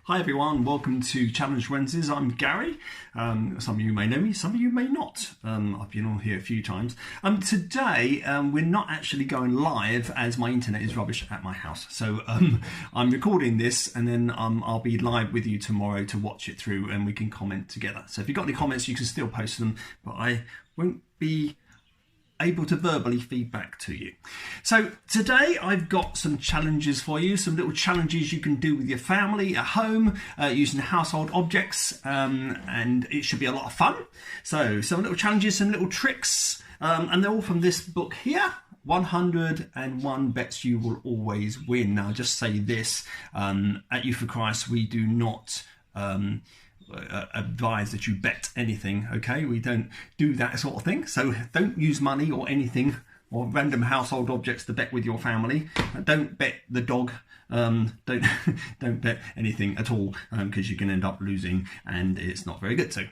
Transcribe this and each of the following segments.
Hi everyone, welcome to Challenge Wednesdays. I'm Gary. Some of you may know me, some of you may not. I've been on here a few times. Today we're not actually going live as my internet is rubbish at my house. So I'm recording this and then I'll be live with you tomorrow to watch it through and we can comment together. So if you've got any comments you can still post them, but I won't be able to verbally feedback to you. So today I've got some challenges for you, some little challenges you can do with your family at home using household objects, and it should be a lot of fun. So some little challenges, some little tricks, and they're all from this book here, 101 Bets You Will Always Win. Now just say this, at Youth for Christ we do not advise that you bet anything, okay? We don't do that sort of thing, so don't use money or anything or random household objects to bet with your family. Don't bet the dog, don't bet anything at all, because you can end up losing and it's not very good. So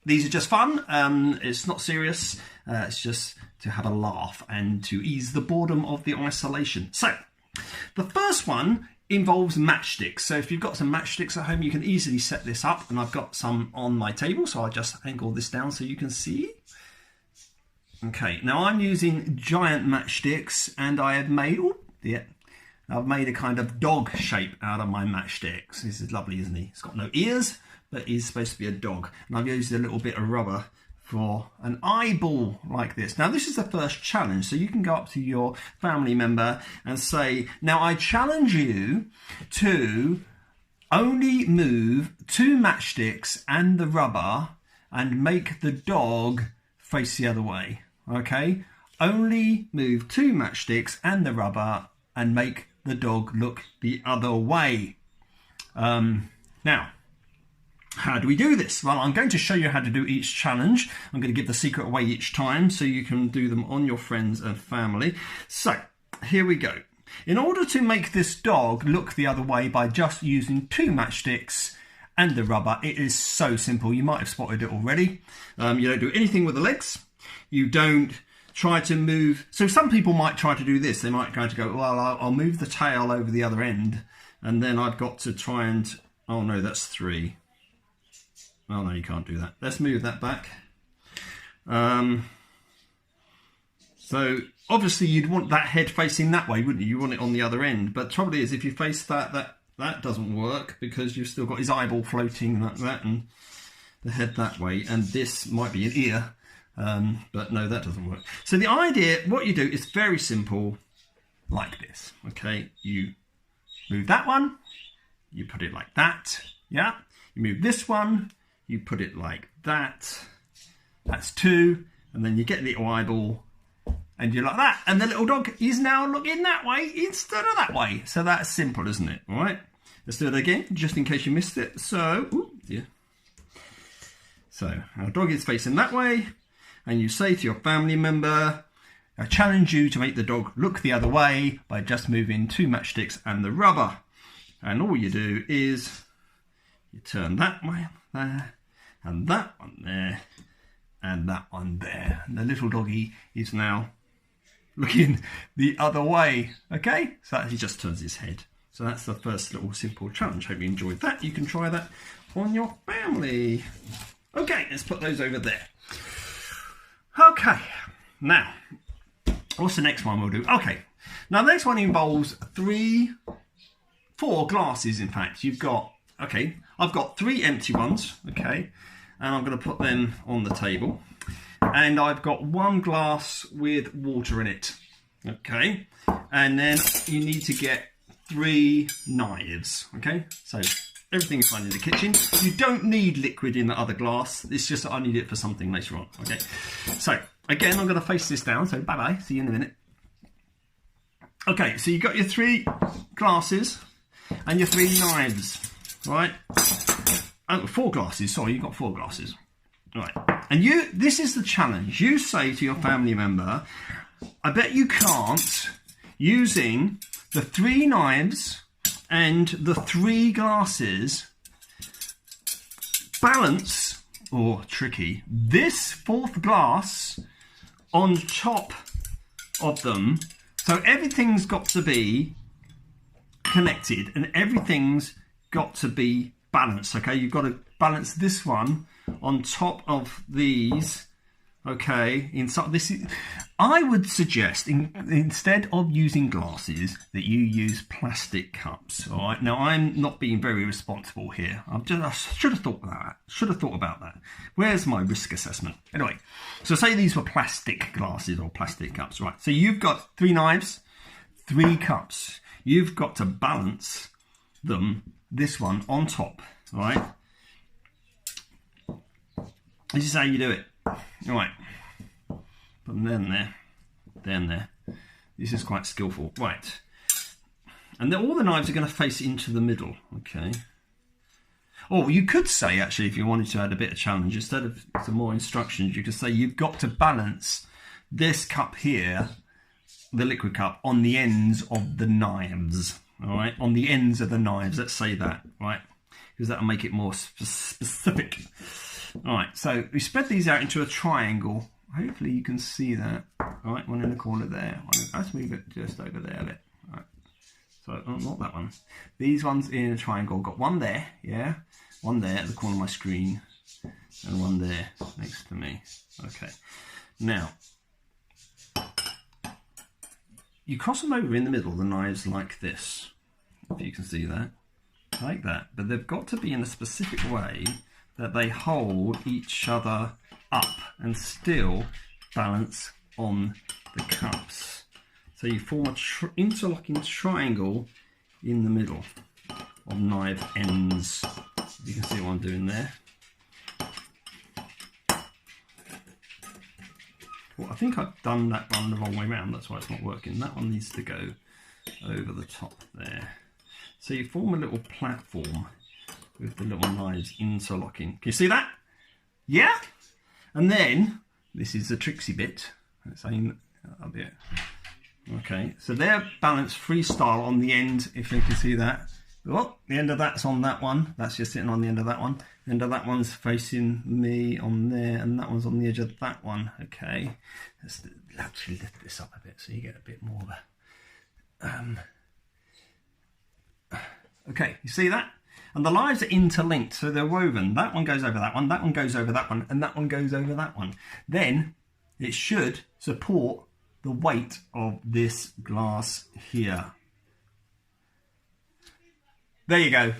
these are just fun, it's not serious, it's just to have a laugh and to ease the boredom of the isolation. So the first one involves matchsticks. So if you've got some matchsticks at home, you can easily set this up, and I've got some on my table, so I'll just angle this down so you can see. Okay, now I'm using giant matchsticks, and I have made, I've made a kind of dog shape out of my matchsticks. This is lovely, isn't he? It's got no ears, but he's supposed to be a dog. And I've used a little bit of rubber for an eyeball like this. Now this is the first challenge, so you can go up to your family member and say, now I challenge you to only move 2 matchsticks and the rubber and make the dog face the other way, okay? Only move 2 matchsticks and the rubber and make the dog look the other way. Now, how do we do this? Well, I'm going to show you how to do each challenge. I'm going to give the secret away each time so you can do them on your friends and family. So, here we go. In order to make this dog look the other way by just using 2 matchsticks and the rubber, it is so simple. You might have spotted it already. You don't do anything with the legs. You don't try to move. So some people might try to do this. They might try to go, well, I'll move the tail over the other end, and then I've got to try and, oh no, that's 3. Oh no, you can't do that. Let's move that back. So obviously you'd want that head facing that way, wouldn't you? You want it on the other end. But the trouble is, if you face that doesn't work because you've still got his eyeball floating like that and the head that way. And this might be an ear, but no, that doesn't work. So the idea, what you do is very simple, like this. Okay, you move that one, you put it like that. Yeah, you move this one, you put it like that, that's 2, and then you get the little eyeball, and you're like that, and the little dog is now looking that way instead of that way. So that's simple, isn't it? All right, let's do it again, just in case you missed it. So, so our dog is facing that way, and you say to your family member, I challenge you to make the dog look the other way by just moving 2 matchsticks and the rubber. And all you do is you turn that way there, and that one there, and that one there. And the little doggy is now looking the other way, okay? So he just turns his head. So that's the first little simple challenge. Hope you enjoyed that. You can try that on your family. Okay, let's put those over there. Okay, now, what's the next one we'll do? Okay, now the next one involves 4 glasses, in fact. You've got, okay, I've got 3 empty ones, okay, and I'm going to put them on the table. And I've got 1 glass with water in it, okay, and then you need to get 3 knives, okay, so everything is fine in the kitchen. You don't need liquid in the other glass, it's just that I need it for something later on, okay. So, again, I'm going to face this down, so bye-bye, see you in a minute. Okay, so you've got your 3 glasses and your 3 knives. Right, oh, 4 glasses, sorry, you've got 4 glasses. Right, and this is the challenge. You say to your family member, I bet you can't, using the 3 knives and the 3 glasses, balance, or tricky, this 4th glass on top of them. So everything's got to be connected and everything's got to be balance, okay? You've got to balance this one on top of these, okay? I would suggest, instead of using glasses, that you use plastic cups, all right? Now, I'm not being very responsible here. I should have thought about that. Where's my risk assessment? Anyway, so say these were plastic glasses or plastic cups, right? So you've got 3 knives, 3 cups. You've got to balance them, this one on top, all right? This is how you do it. All right. Put them there, there. This is quite skillful. Right. And then all the knives are going to face into the middle. Okay. Or you could say, actually, if you wanted to add a bit of challenge, instead of some more instructions, you could say you've got to balance this cup here, the liquid cup, on the ends of the knives. All right. On the ends of the knives. Let's say that. Right. Because that'll make it more specific. All right. So we spread these out into a triangle. Hopefully you can see that. All right, one in the corner there. Let's move it just over there a bit. All right. So, oh, not that one. These ones in a triangle. Got one there, yeah? One there at the corner of my screen. And one there next to me. Okay. Now, you cross them over in the middle, the knives like this. If you can see that. Like that. But they've got to be in a specific way that they hold each other up and still balance on the cups. So you form a interlocking triangle in the middle of knife ends. You can see what I'm doing there. Well, I think I've done that one the wrong way around, that's why it's not working. That one needs to go over the top there. So you form a little platform with the little knives interlocking. Can you see that? Yeah? And then, this is the tricksy bit. Let's aim up here. Okay, so they're balanced freestyle on the end, if you can see that. Oh, the end of that's on that one. That's just sitting on the end of that one. The end of that one's facing me on there, and that one's on the edge of that one. Okay, let's actually lift this up a bit so you get a bit more of a... Okay, you see that? And the lines are interlinked, so they're woven. That one goes over that one goes over that one, and that one goes over that one. Then it should support the weight of this glass here. There you go.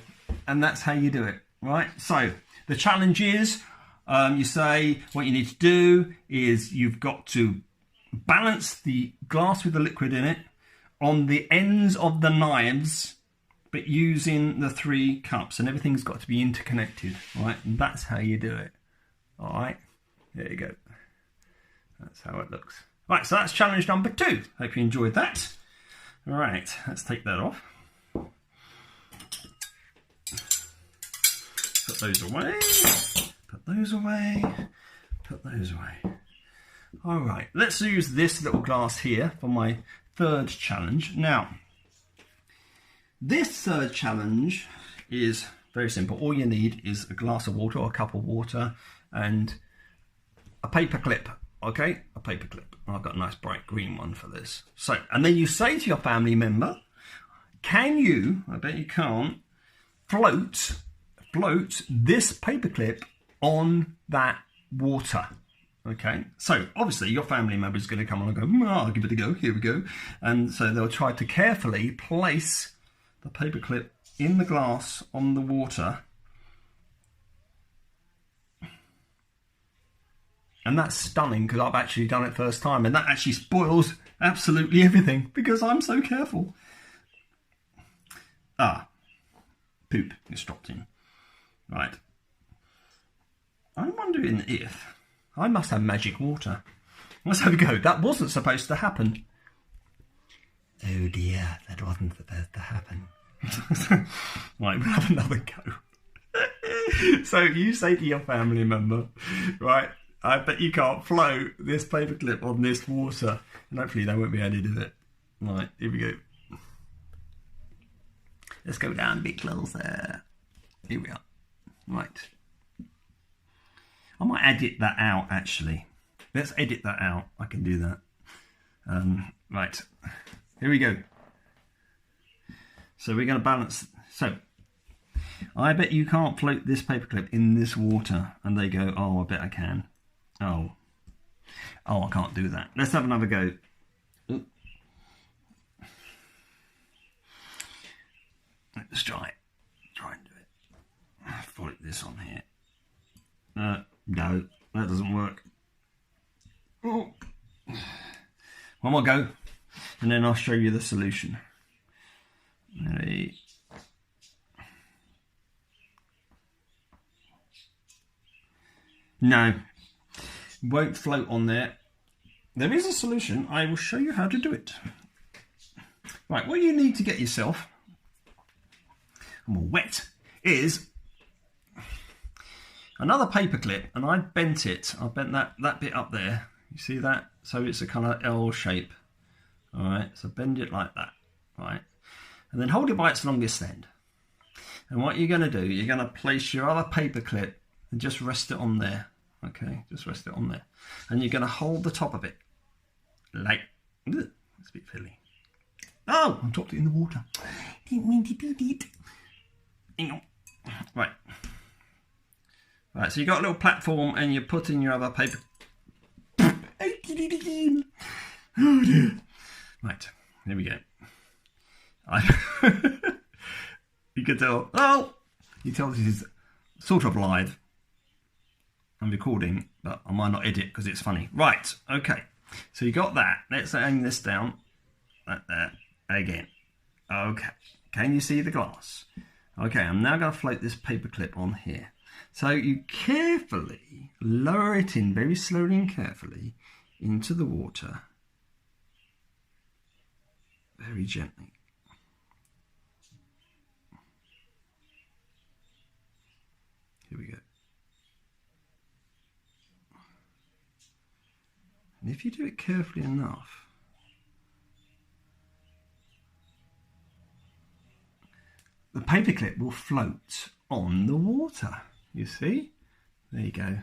And that's how you do it, right? So the challenge is, you say what you need to do is you've got to balance the glass with the liquid in it on the ends of the knives, but using the 3 cups, and everything's got to be interconnected, right? And that's how you do it, all right? There you go. That's how it looks. Right, so that's challenge number 2. Hope you enjoyed that. All right, let's take that off. Put those away. Put those away. Put those away. All right, let's use this little glass here for my 3rd challenge. Now, this 3rd challenge is very simple. All you need is a glass of water or a cup of water and a paper clip, okay? A paper clip. I've got a nice bright green one for this. So, and then you say to your family member, can you, I bet you can't, float this paper clip on that water? Okay, so obviously your family member is going to come on and go, I'll give it a go, here we go. And so they'll try to carefully place the paperclip in the glass on the water, and that's stunning because I've actually done it first time, and that actually spoils absolutely everything because I'm so careful. Poop is dropped in. Right, I'm wondering if I must have magic water. Let's have a go. That wasn't supposed to happen. Oh dear, that wasn't supposed to happen. Right, we'll have another go. So you say to your family member, right, I bet you can't float this paperclip on this water. And hopefully they won't be able to do it. Right, here we go. Let's go down a bit closer. Here we are. Right. I might edit that out, actually. Let's edit that out. I can do that. Right. Here we go. So we're going to balance. So I bet you can't float this paperclip in this water. And they go, oh, I bet I can. Oh, I can't do that. Let's have another go. Ooh. Let's try it. Try and do it. Float this on here. No, that doesn't work. Oh. One more go, and then I'll show you the solution. Ready? No, won't float on there. There is a solution. I will show you how to do it. Right, what you need to get yourself, I'm all wet, is another paper clip, and I bent it. I bent that bit up there. You see that? So it's a kind of L shape. All right, so bend it like that, right? And then hold it by its longest end. And what you're going to do, you're going to place your other paper clip and just rest it on there. Okay, just rest it on there. And you're going to hold the top of it. Like, it's a bit fiddly. Oh, I dropped it in the water. Didn't mean to do it. Right. Right, so you've got a little platform and you're putting your other paper. I did it again. Oh dear. Right, here we go. You can tell. Oh, you tell this is sort of live. I'm recording, but I might not edit because it's funny. Right, okay. So you got that. Let's hang this down. Like that. Again. Okay. Can you see the glass? Okay, I'm now going to float this paper clip on here. So you carefully lower it in, very slowly and carefully, into the water. Very gently. Here we go. And if you do it carefully enough, the paperclip will float on the water. You see? There you go.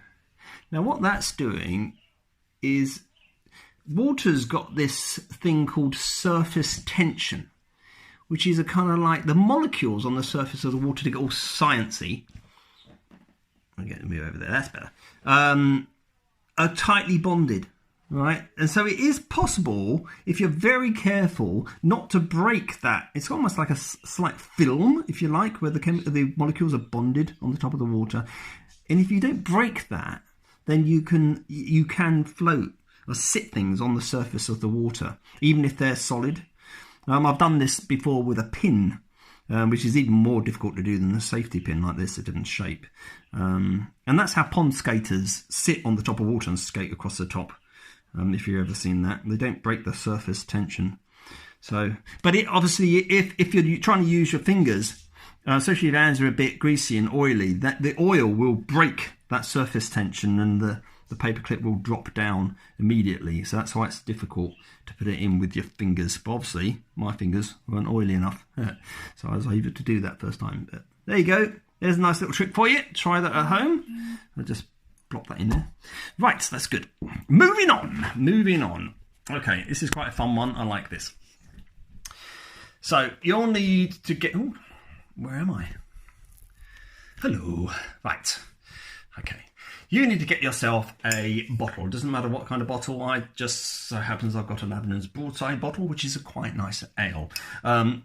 Now what that's doing is water's got this thing called surface tension, which is a kind of like the molecules on the surface of the water, to get all sciencey. I'll get to move over there, that's better. Are tightly bonded, right? And so it is possible, if you're very careful, not to break that. It's almost like a slight film, if you like, where the molecules are bonded on the top of the water. And if you don't break that, then you can float or sit things on the surface of the water, even if they're solid. I've done this before with a pin, which is even more difficult to do than a safety pin like this, a different shape. And that's how pond skaters sit on the top of water and skate across the top. If you've ever seen that, they don't break the surface tension. So, but it obviously, if you're trying to use your fingers, especially if your hands are a bit greasy and oily, that the oil will break that surface tension, and the paperclip will drop down immediately. So that's why it's difficult to put it in with your fingers. But obviously, my fingers weren't oily enough, so I was able to do that first time. But there you go. There's a nice little trick for you. Try that at home. I'll just plop that in there. Right, that's good. Moving on. Okay, this is quite a fun one. I like this. So you'll need to get... Oh, where am I? Hello. Right. Okay. You need to get yourself a bottle. It doesn't matter what kind of bottle. I just so happens I've got an Avenon's Broadside bottle, which is a quite nice ale. I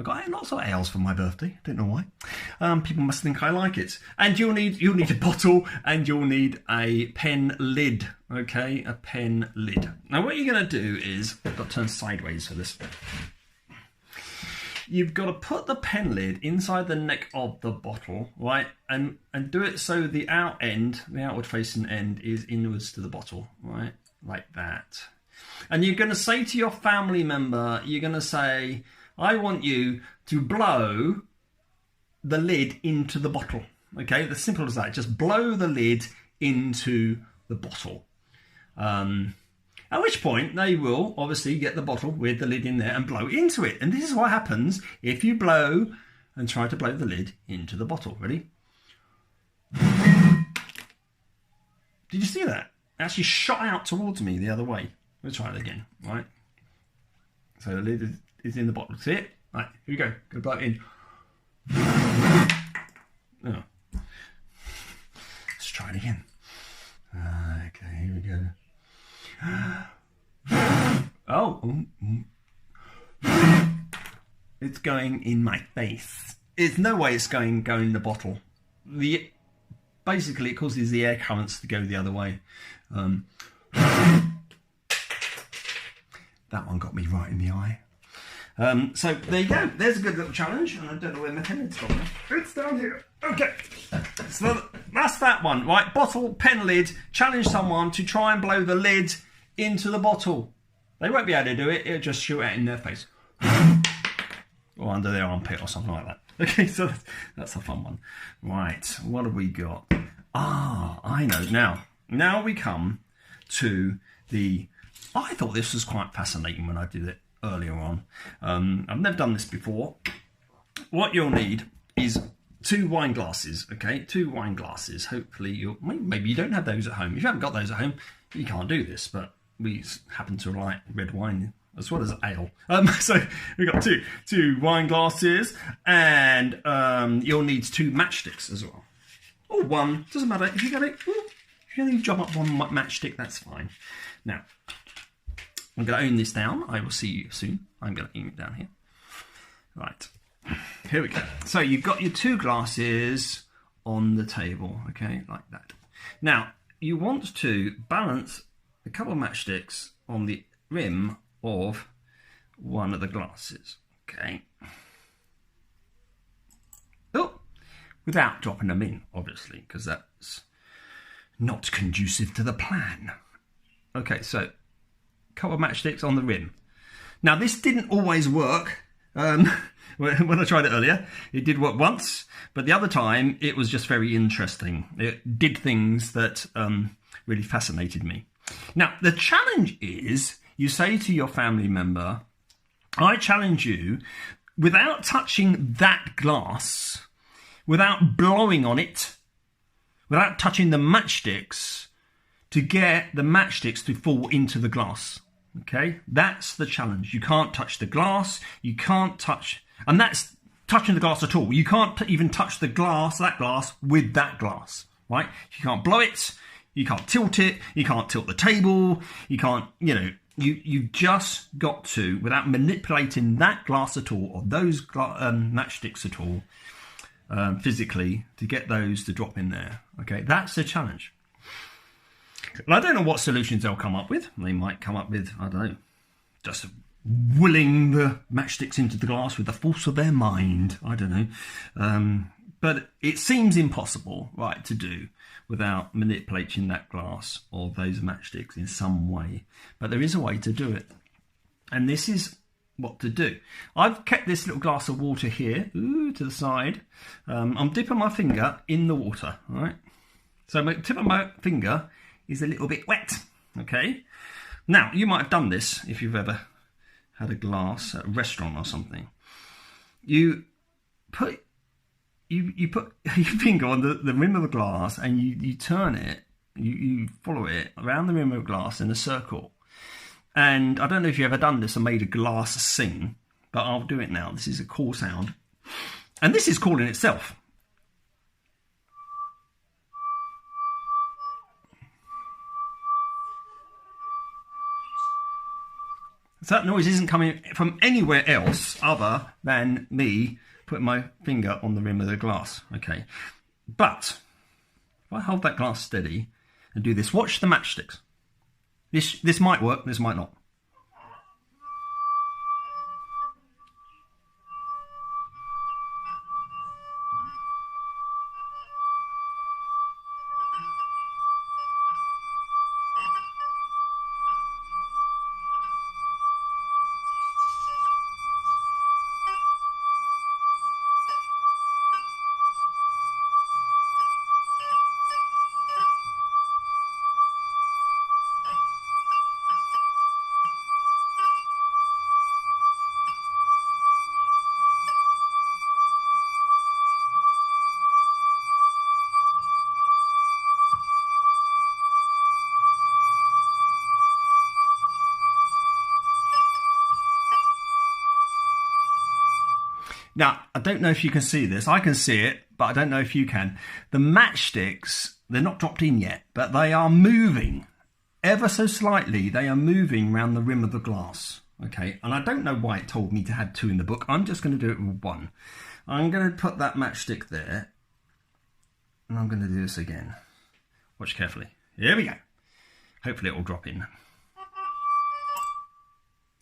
got lots of ales for my birthday. Don't know why. People must think I like it. And you'll need a bottle, and you'll need a pen lid. Okay, a pen lid. Now what you're going to do is, I've got to turn sideways for this. You've got to put the pen lid inside the neck of the bottle, right? And do it so the outward facing end is inwards to the bottle, right? Like that. And you're going to say to your family member, you're going to say, I want you to blow the lid into the bottle. Okay, as simple as that. Just blow the lid into the bottle. At which point they will obviously get the bottle with the lid in there and blow into it. And this is what happens if you blow and try to blow the lid into the bottle. Ready? Did you see that? It actually shot out towards me the other way. Let's try it again, right? So the lid is in the bottle. See it? Right, here we go. Gonna blow it in. try it again. Okay, here we go. Oh, it's going in my face. There's no way it's going in the bottle. Basically, it causes the air currents to go the other way. That one got me right in the eye. So there you go. There's a good little challenge. And I don't know where my pen is gone. It's down here. Okay. So that's that one. Right, bottle, pen lid. Challenge someone to try and blow the lid into the bottle. They won't be able to do it. It'll just shoot out in their face. Or under their armpit or something like that. Okay, so that's a fun one. Right, what have we got? I know. Now we come to the... I thought this was quite fascinating when I did it earlier on. I've never done this before. What you'll need is 2 wine glasses, okay? 2 wine glasses. Hopefully, maybe you don't have those at home. If you haven't got those at home, you can't do this, but we happen to like red wine as well as ale. So we've got two wine glasses, and you'll need 2 matchsticks as well. Or 1, doesn't matter. If you get it, if you only job up 1 matchstick, that's fine. Now, I'm going to own this down. I will see you soon. I'm going to aim it down here. Right. Here we go. So you've got your 2 glasses on the table, okay, like that. Now, you want to balance a couple of matchsticks on the rim of one of the glasses, okay. Oh, without dropping them in, obviously, because that's not conducive to the plan. Okay, so couple of matchsticks on the rim. Now this didn't always work. When I tried it earlier, it did work once, but the other time it was just very interesting. It did things that really fascinated me. Now the challenge is, you say to your family member, I challenge you, without touching that glass, without blowing on it, without touching the matchsticks, to get the matchsticks to fall into the glass. Okay, that's the challenge. You can't touch the glass. You can't touch, and that's touching the glass at all. You can't even touch the glass, that glass, with that glass, right? You can't blow it. You can't tilt it. You can't tilt the table. You can't, you've just got to, without manipulating that glass at all, or those matchsticks at all, physically, to get those to drop in there. Okay, that's the challenge. And I don't know what solutions they'll come up with. They might come up with, I don't know, just willing the matchsticks into the glass with the force of their mind. I don't know. But it seems impossible, right, to do without manipulating that glass or those matchsticks in some way. But there is a way to do it. And this is what to do. I've kept this little glass of water here, to the side. I'm dipping my finger in the water, all right? So the tip of my finger is a little bit wet, okay? Now, you might have done this if you've ever had a glass at a restaurant or something. You put your finger on the rim of a glass, and you turn it, you follow it around the rim of a glass in a circle. And I don't know if you've ever done this or made a glass sing, but I'll do it now. This is a cool sound. And this is cool in itself. So that noise isn't coming from anywhere else other than me putting my finger on the rim of the glass. Okay, but if I hold that glass steady and do this, watch the matchsticks. This might work, this might not. Now, I don't know if you can see this. I can see it, but I don't know if you can. The matchsticks, they're not dropped in yet, but they are moving. Ever so slightly, they are moving around the rim of the glass. Okay, and I don't know why it told me to have 2 in the book. I'm just going to do it with 1. I'm going to put that matchstick there. And I'm going to do this again. Watch carefully. Here we go. Hopefully it will drop in.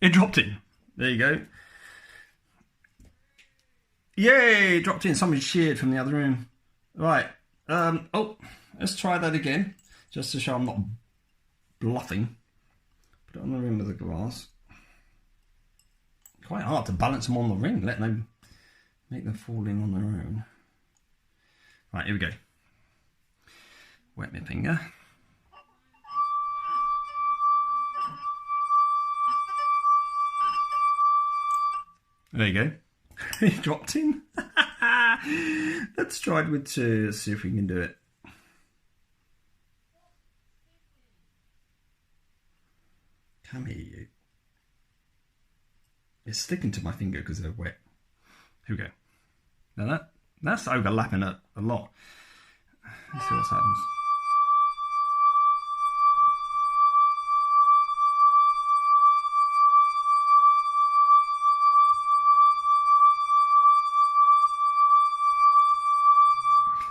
It dropped in. There you go. Yay, it dropped in. Somebody cheered from the other room. Right. Oh, let's try that again. Just to show I'm not bluffing. Put it on the rim of the glass. Quite hard to balance them on the ring, let them make them fall in on their own. Right, here we go. Wet my finger. There you go. It dropped in. Let's try it with 2. Let's see if we can do it. Come here, you. It's sticking to my finger because they're wet. Here we go. Now that's overlapping a lot. Let's see what happens.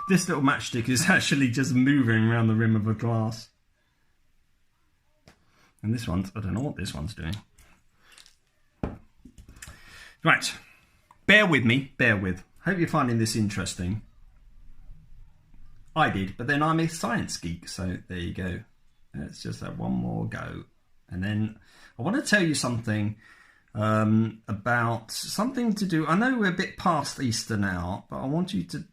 This little matchstick is actually just moving around the rim of a glass. And this one's, I don't know what this one's doing. Right, bear with me, bear with. Hope you're finding this interesting. I did, but then I'm a science geek, so there you go. Let's just have one more go. And then I want to tell you something about something to do. I know we're a bit past Easter now, but I want you to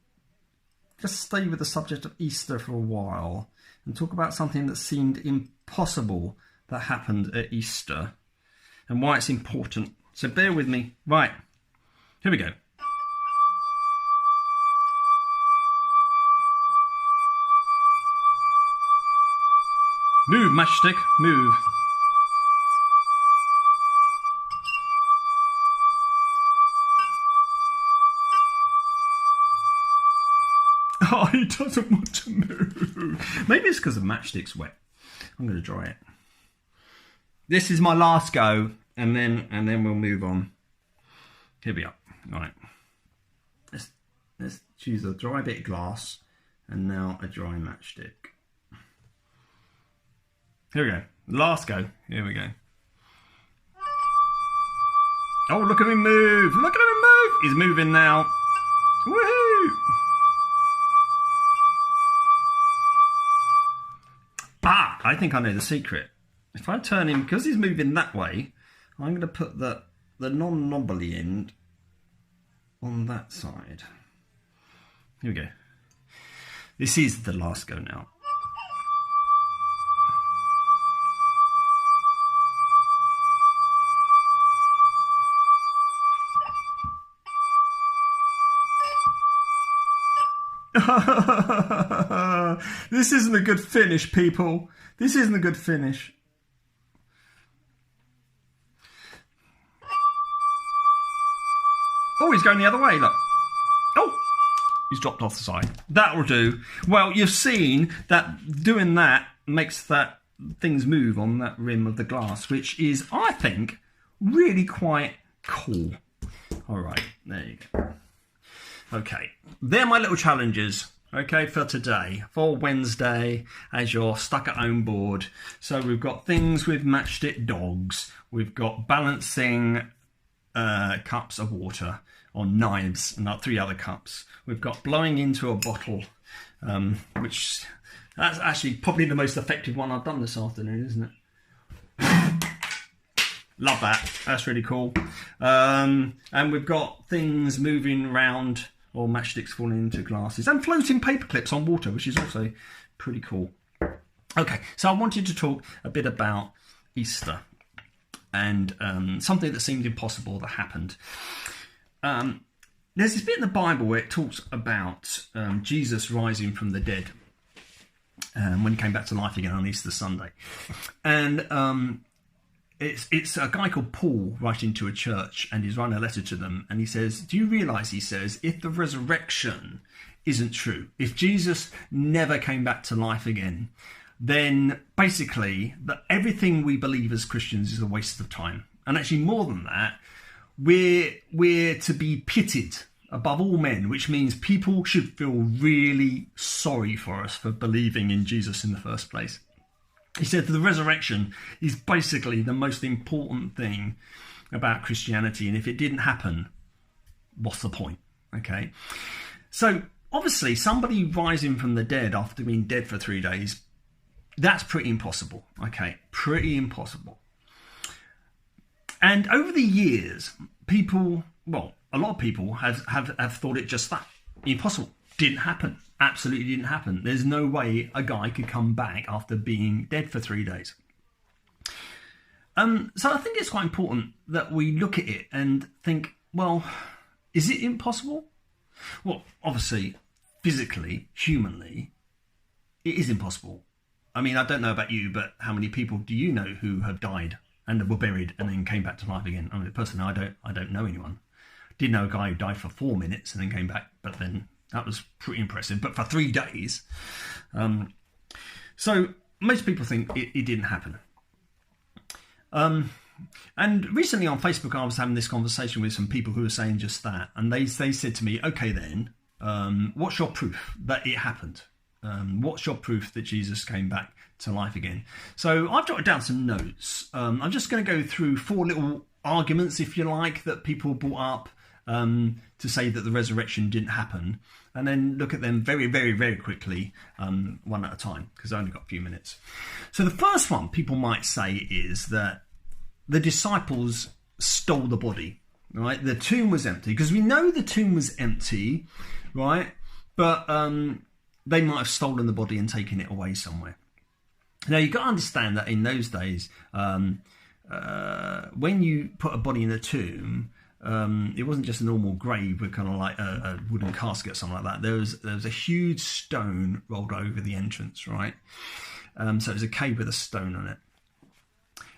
just stay with the subject of Easter for a while and talk about something that seemed impossible that happened at Easter and why it's important. So bear with me. Right, here we go. Move, matchstick, move. Oh, he doesn't want to move. Maybe it's because the matchstick's wet. I'm going to dry it. This is my last go. And then we'll move on. Here we are. Right. Let's choose a dry bit of glass and now a dry matchstick. Here we go. Last go. Here we go. Oh, look at him move! Look at him move! He's moving now. Woohoo! Ah, I think I know the secret. If I turn him, because he's moving that way, I'm going to put the non-knobbly end on that side. Here we go. This is the last go now. This isn't a good finish, people. This isn't a good finish. Oh, he's going the other way, look. Oh, he's dropped off the side. That'll do. Well, you've seen that doing that makes that things move on that rim of the glass, which is, I think, really quite cool. All right, there you go. Okay, they're my little challenges, okay, for today, for Wednesday, as you're stuck at home bored. So we've got things with matchstick dogs. We've got balancing cups of water on knives and 3 other cups. We've got blowing into a bottle, which that's actually probably the most effective one I've done this afternoon, isn't it? Love that. That's really cool. And we've got things moving around, or matchsticks falling into glasses, and floating paper clips on water, which is also pretty cool. Okay, so I wanted to talk a bit about Easter and something that seemed impossible that happened. There's this bit in the Bible where it talks about Jesus rising from the dead when he came back to life again on Easter Sunday. And it's a guy called Paul writing to a church, and he's writing a letter to them, and he says, do you realise, he says, if the resurrection isn't true, if Jesus never came back to life again, then basically everything we believe as Christians is a waste of time. And actually more than that, we're to be pitied above all men, which means people should feel really sorry for us for believing in Jesus in the first place. He said the resurrection is basically the most important thing about Christianity, and if it didn't happen, what's the point? Okay, so obviously somebody rising from the dead after being dead for 3 days, that's pretty impossible. Okay, pretty impossible. And over the years, a lot of people have thought it just that. Impossible. Didn't happen. Absolutely didn't happen. There's no way a guy could come back after being dead for 3 days. So I think it's quite important that we look at it and think, well, is it impossible? Well, obviously, physically, humanly, it is impossible. I mean, I don't know about you, but how many people do you know who have died and were buried and then came back to life again? I mean, personally, I don't know anyone. Did know a guy who died for 4 minutes and then came back, but then that was pretty impressive. But for 3 days, so most people think it didn't happen. And recently on Facebook, I was having this conversation with some people who were saying just that, and they said to me, "Okay, then, what's your proof that it happened? What's your proof that Jesus came back to life again?" So I've jotted down some notes. I'm just going to go through 4 little arguments, if you like, that people brought up to say that the resurrection didn't happen, and then look at them very, very, very quickly, one at a time, because I only got a few minutes. So the first one people might say is that the disciples stole the body, right? The tomb was empty, because we know the tomb was empty, right? But they might have stolen the body and taken it away somewhere. Now, you've got to understand that in those days, when you put a body in a tomb, it wasn't just a normal grave with kind of like a wooden casket or something like that. There was a huge stone rolled over the entrance, right? So it was a cave with a stone on it.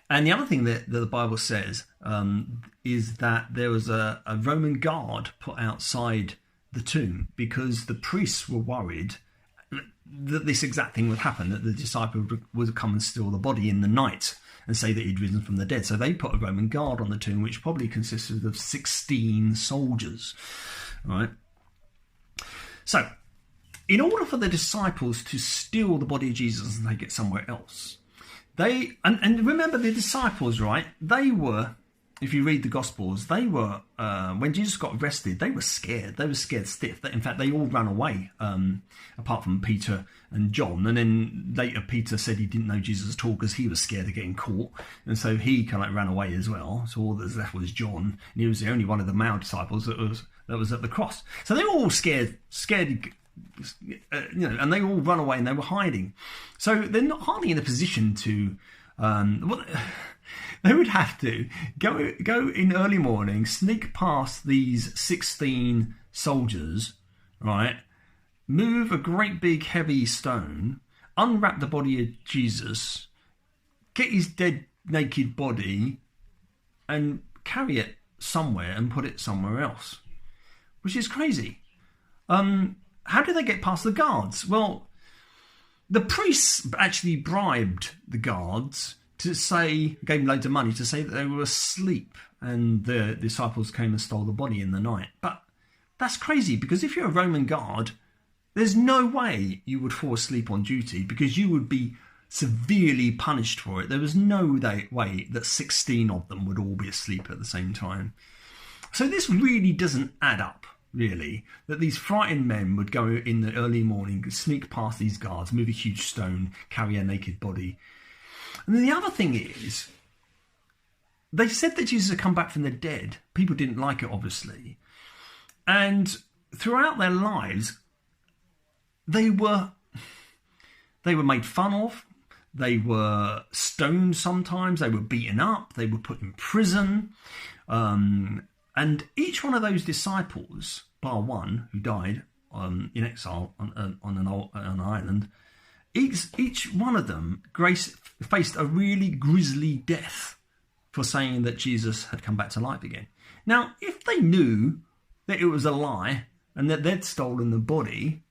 And the other thing that the Bible says is that there was a Roman guard put outside the tomb because the priests were worried that this exact thing would happen, that the disciple would come and steal the body in the night and say that he'd risen from the dead. So they put a Roman guard on the tomb, which probably consisted of 16 soldiers, right? So in order for the disciples to steal the body of Jesus and take it somewhere else, and remember the disciples, right? They were, if you read the Gospels, they were, when Jesus got arrested, they were scared. They were scared stiff. In fact, they all ran away, apart from Peter and John. And then later Peter said he didn't know Jesus at all because he was scared of getting caught. And so he kind of ran away as well. So all that was left was John. And he was the only one of the male disciples that was at the cross. So they were all scared, and they all run away and they were hiding. So they're not hardly in a position to, they would have to go in early morning, sneak past these 16 soldiers, right? Move a great big heavy stone, unwrap the body of Jesus, get his dead naked body and carry it somewhere and put it somewhere else, which is crazy. How do they get past the guards? Well, the priests actually bribed the guards to say, gave them loads of money to say that they were asleep and the disciples came and stole the body in the night. But that's crazy, because if you're a Roman guard, there's no way you would fall asleep on duty, because you would be severely punished for it. There was no way that 16 of them would all be asleep at the same time. So this really doesn't add up, really, that these frightened men would go in the early morning, sneak past these guards, move a huge stone, carry a naked body. And then the other thing is, they said that Jesus had come back from the dead. People didn't like it, obviously. And throughout their lives, they were made fun of. They were stoned sometimes. They were beaten up. They were put in prison. And each one of those disciples, bar one who died in exile on an island, each one of them faced a really grisly death for saying that Jesus had come back to life again. Now, if they knew that it was a lie, and that they'd stolen the body,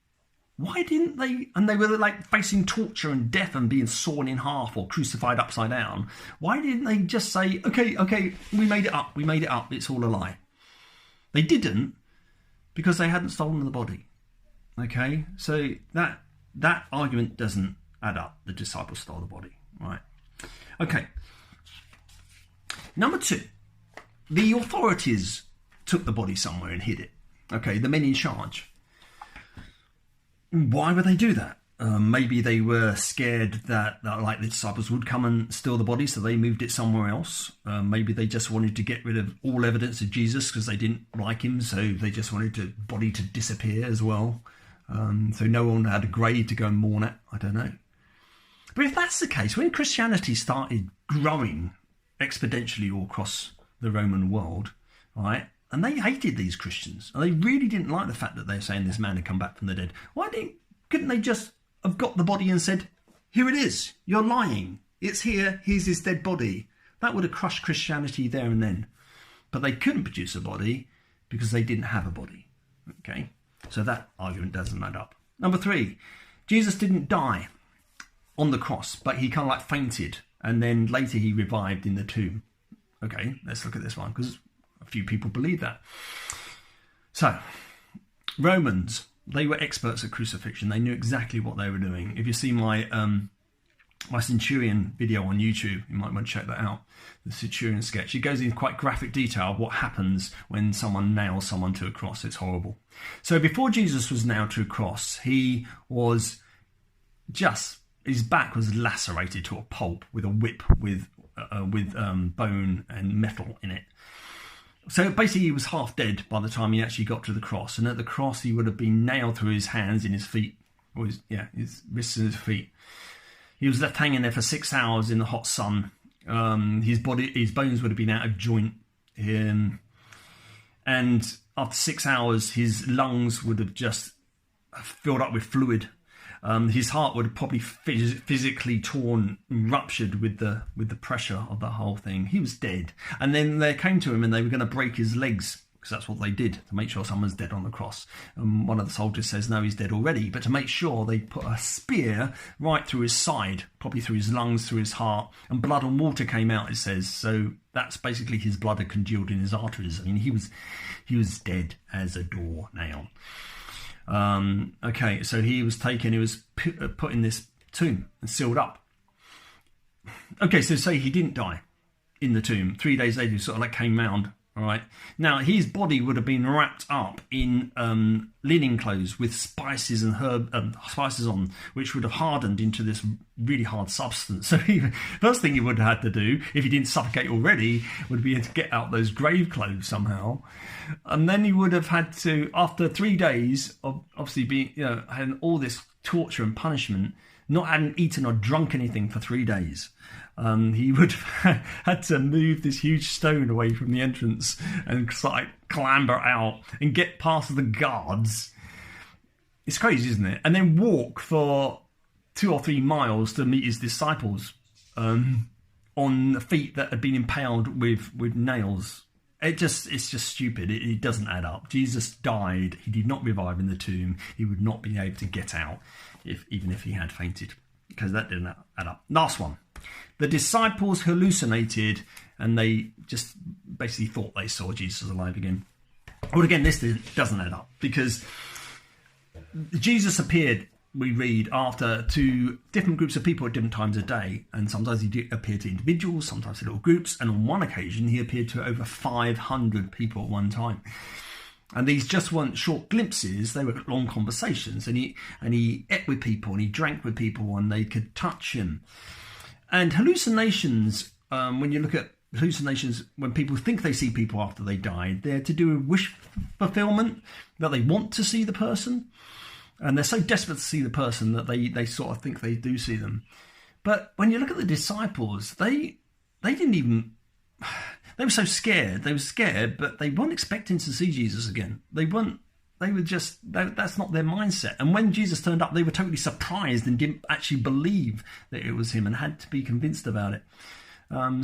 why didn't they, and they were like facing torture and death and being sawn in half or crucified upside down, why didn't they just say, okay, we made it up, it's all a lie? They didn't, because they hadn't stolen the body. Okay, so that argument doesn't add up. The disciples stole the body, right? Okay. Number 2, the authorities took the body somewhere and hid it. Okay, the men in charge. Why would they do that? Maybe they were scared that like the disciples would come and steal the body, so they moved it somewhere else. Maybe they just wanted to get rid of all evidence of Jesus because they didn't like him, so they just wanted the body to disappear as well. So no one had a grave to go and mourn at. I don't know. But if that's the case, when Christianity started growing exponentially all across the Roman world, right, and they hated these Christians, and they really didn't like the fact that they're saying this man had come back from the dead, couldn't they just have got the body and said, here it is, you're lying, it's here, here's his dead body? That would have crushed Christianity there and then. But they couldn't produce a body because they didn't have a body. Okay, so that argument doesn't add up. Number 3, Jesus didn't die on the cross, but he kind of like fainted, and then later he revived in the tomb. Okay, let's look at this one, because a few people believe that. So, Romans, they were experts at crucifixion. They knew exactly what they were doing. If you see my my Centurion video on YouTube, you might want to check that out, the Centurion sketch. It goes in quite graphic detail of what happens when someone nails someone to a cross. It's horrible. So before Jesus was nailed to a cross, he was his back was lacerated to a pulp with a whip with bone and metal in it. So basically he was half dead by the time he actually got to the cross. And at the cross he would have been nailed through his hands and his feet, or his wrists and his feet. He was left hanging there for 6 hours in the hot sun. His bones would have been out of joint. And after 6 hours, his lungs would have just filled up with fluid. His heart would have probably physically torn, ruptured with the pressure of the whole thing. He was dead. And then they came to him and they were going to break his legs, because that's what they did, to make sure someone's dead on the cross. One of the soldiers says, no, he's dead already. But to make sure, they put a spear right through his side, probably through his lungs, through his heart, and blood and water came out, it says. So that's basically his blood had congealed in his arteries. I mean, he was dead as a doornail. Okay, so he was put in this tomb and sealed up. Okay, so say he didn't die in the tomb. 3 days later, he sort of like came round. All right. Now his body would have been wrapped up in linen clothes with spices and spices on, which would have hardened into this really hard substance. So first thing he would have had to do, if he didn't suffocate already, would be to get out those grave clothes somehow, and then he would have had to, after 3 days of obviously being, having all this torture and punishment, not having eaten or drunk anything for 3 days. He would have had to move this huge stone away from the entrance and clamber out and get past the guards. It's crazy, isn't it? And then walk for 2 or 3 miles to meet his disciples on the feet that had been impaled with nails. It's just stupid. It doesn't add up. Jesus died. He did not revive in the tomb. He would not be able to get out even if he had fainted, because that didn't add up. Last one. The disciples hallucinated and they just basically thought they saw Jesus alive again. Well, again, this doesn't add up, because Jesus appeared, we read, to different groups of people at different times of day. And sometimes he appeared to individuals, sometimes to little groups. And on one occasion, he appeared to over 500 people at one time. And these just weren't short glimpses, they were long conversations. And he ate with people and he drank with people and they could touch him. And hallucinations, when you look at hallucinations, when people think they see people after they died, they're to do with wish fulfillment, that they want to see the person. And they're so desperate to see the person that they sort of think they do see them. But when you look at the disciples, they didn't even... They were so scared. They were scared, but they weren't expecting to see Jesus again. They were just... That's not their mindset. And when Jesus turned up, they were totally surprised and didn't actually believe that it was him and had to be convinced about it.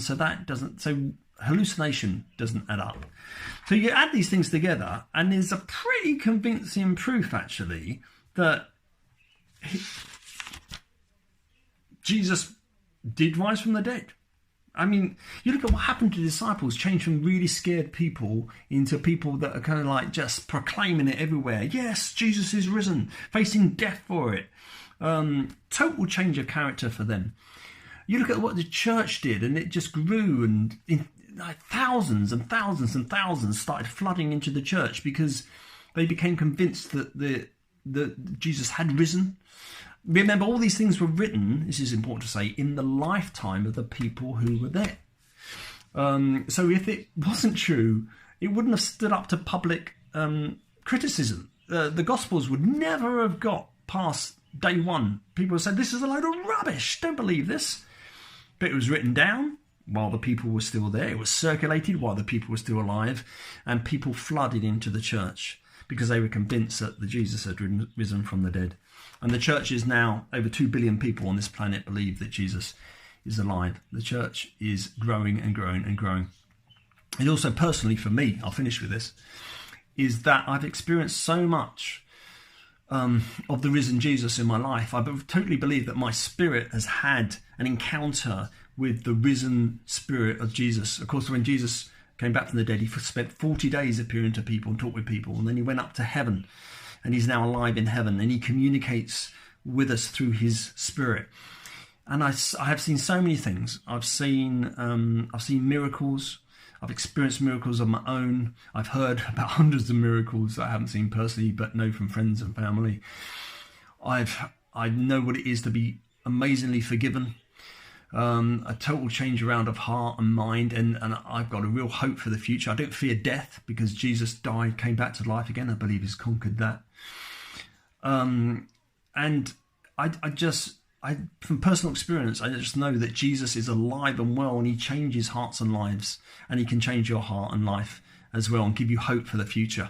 So that doesn't... So hallucination doesn't add up. So you add these things together, and there's a pretty convincing proof, actually, that Jesus did rise from the dead. I mean, you look at what happened to the disciples, changed from really scared people into people that are kind of like just proclaiming it everywhere. Yes, Jesus is risen, facing death for it. Total change of character for them. You look at what the church did, and it just grew, and thousands and thousands and thousands started flooding into the church because they became convinced that Jesus had risen. Remember, all these things were written, this is important to say, in the lifetime of the people who were there. So if it wasn't true, it wouldn't have stood up to public criticism. The Gospels would never have got past day one. People would say, this is a load of rubbish, don't believe this. But it was written down while the people were still there. It was circulated while the people were still alive. And people flooded into the church because they were convinced that the Jesus had risen from the dead. And the church is now, over 2 billion people on this planet believe that Jesus is alive. The church is growing and growing and growing. And also personally for me, I'll finish with this, is that I've experienced so much of the risen Jesus in my life. I totally believe that my spirit has had an encounter with the risen spirit of Jesus. Of course, when Jesus came back from the dead, he spent 40 days appearing to people and talked with people, and then he went up to heaven, and he's now alive in heaven, and he communicates with us through his spirit. And I have seen so many things. I've seen miracles. I've experienced miracles of my own. I've heard about hundreds of miracles that I haven't seen personally, but know from friends and family. I know what it is to be amazingly forgiven. A total change around of heart and mind, and I've got a real hope for the future. I don't fear death because Jesus died, came back to life again. I believe he's conquered that. And from personal experience, I just know that Jesus is alive and well, and he changes hearts and lives, and he can change your heart and life as well and give you hope for the future.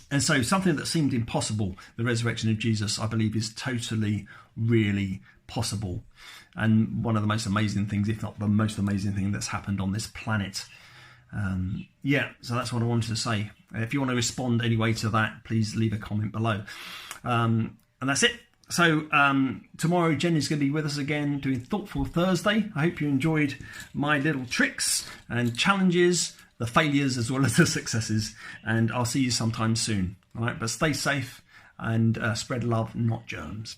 And so something that seemed impossible, the resurrection of Jesus, I believe is totally, really possible. And one of the most amazing things, if not the most amazing thing that's happened on this planet. So that's what I wanted to say. If you want to respond anyway to that, please leave a comment below. And that's it. So tomorrow Jen is going to be with us again doing Thoughtful Thursday. I hope you enjoyed my little tricks and challenges, the failures as well as the successes, and I'll see you sometime soon. All right, but stay safe and spread love, not germs.